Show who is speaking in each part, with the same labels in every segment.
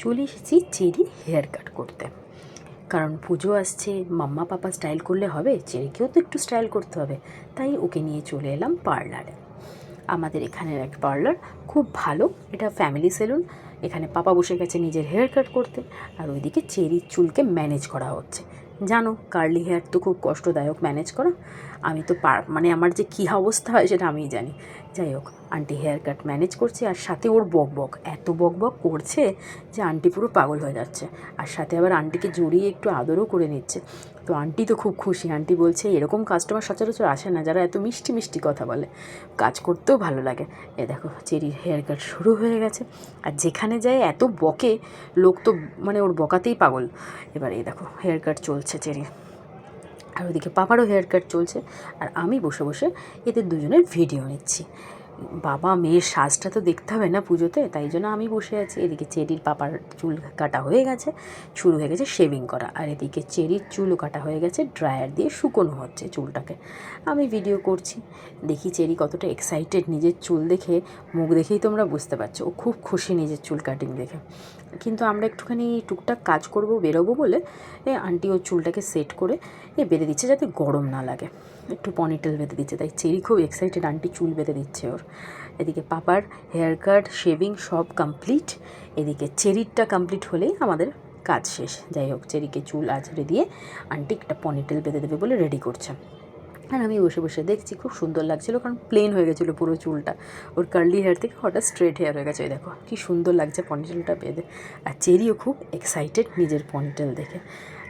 Speaker 1: চলে এসেছি চেরির hair cut করতে, কারণ পুজো আসছে। মাম্মা পাপা স্টাইল করলে হবে, চেরিকেও তো একটু স্টাইল করতে হবে। তাই ওকে নিয়ে চলে এলাম পার্লারে। আমাদের এখানের এক পার্লার, খুব ভালো। এটা ফ্যামিলি সেলুন। এখানে পাপা বসে গেছে নিজের হেয়ার কাট করতে, আর ওইদিকে চেরির চুলকে ম্যানেজ করা হচ্ছে। জানো, কার্লি হেয়ার তো খুব কষ্টদায়ক ম্যানেজ করা। আমি তো মানে আমার যে কী অবস্থা হয় সেটা আমিই জানি। যাই হোক, আন্টি হেয়ার কাট ম্যানেজ করছে, আর সাথে ওর বক এত বক করছে যে আন্টি পুরো পাগল হয়ে যাচ্ছে। আর সাথে আবার আন্টিকে জড়িয়ে একটু আদরও করে নিচ্ছে। তো আন্টি তো খুব খুশি। আন্টি বলছে এরকম কাস্টমার সচরাচর আসে না, যারা এত মিষ্টি মিষ্টি কথা বলে, কাজ করতেও ভালো লাগে। এ দেখো, চেরির হেয়ার কাট শুরু হয়ে গেছে। আর যেখানে যায় এত বকে লোক, তো মানে ওর বকাতেই পাগল। এবার এই দেখো, হেয়ার কাট চলছে চেরির, আর ওদিকে পাপারও হেয়ার কাট চলছে। আর আমি বসে বসে এদের দুজনের ভিডিও নিচ্ছি। বাবা মেয়ের সাজটা তো দেখতে হবে না পুজোতে, তাই জন্য আমি বসে আছি। এদিকে চেরির পাপার চুল কাটা হয়ে গেছে, শুরু হয়ে গেছে শেভিং করা। আর এদিকে চেরির চুলও কাটা হয়ে গেছে, ড্রায়ার দিয়ে শুকোনো হচ্ছে চুলটাকে। আমি ভিডিও করছি, দেখি চেরি কতটা এক্সাইটেড নিজের চুল দেখে। মুখ দেখেই তোমরা বুঝতে পারছো, ও খুব খুশি নিজের চুল কাটিং দেখে। কিন্তু আমরা একটুখানি টুকটাক কাজ করব, বেরোবো বলে আন্টি ওর চুলটাকে সেট করে বেঁধে দিচ্ছে, যাতে গরম না লাগে। একটু পনিটেল বেঁধে দিচ্ছে, তাই চেরি খুব এক্সাইটেড, আন্টি চুল বেঁধে দিচ্ছে ওর। এদিকে পাপার হেয়ার কাট, শেভিং সব কমপ্লিট। এদিকে চেরিরটা কমপ্লিট হলেই আমাদের কাজ শেষ। যাই হোক, চেরিকে চুল আঁচড়ে দিয়ে আন্টি একটা পনিটেল বেঁধে দেবে বলে রেডি করছে। আর আমি বসে বসে দেখছি, খুব সুন্দর লাগছিলো, কারণ প্লেন হয়ে গেছিলো পুরো চুলটা। ওর কার্লি হেয়ার থেকে হঠাৎ স্ট্রেট হেয়ার হয়ে গেছে। দেখো কী সুন্দর লাগছে পনিটেলটা বেঁধে। আর চেরিও খুব এক্সাইটেড নিজের পনিটেল দেখে।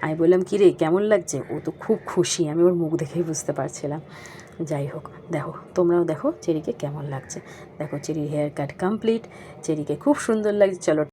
Speaker 1: আমি বললাম, কী রে, কেমন লাগছে? ও তো খুব খুশি, আমি ওর মুখ দেখেই বুঝতে পারছিলাম। যাই হোক, দেখো তোমরাও দেখো চেরিকে কেমন লাগছে। দেখো, চেরির হেয়ার কাট কমপ্লিট, চেরিকে খুব সুন্দর লাগছে। চলো।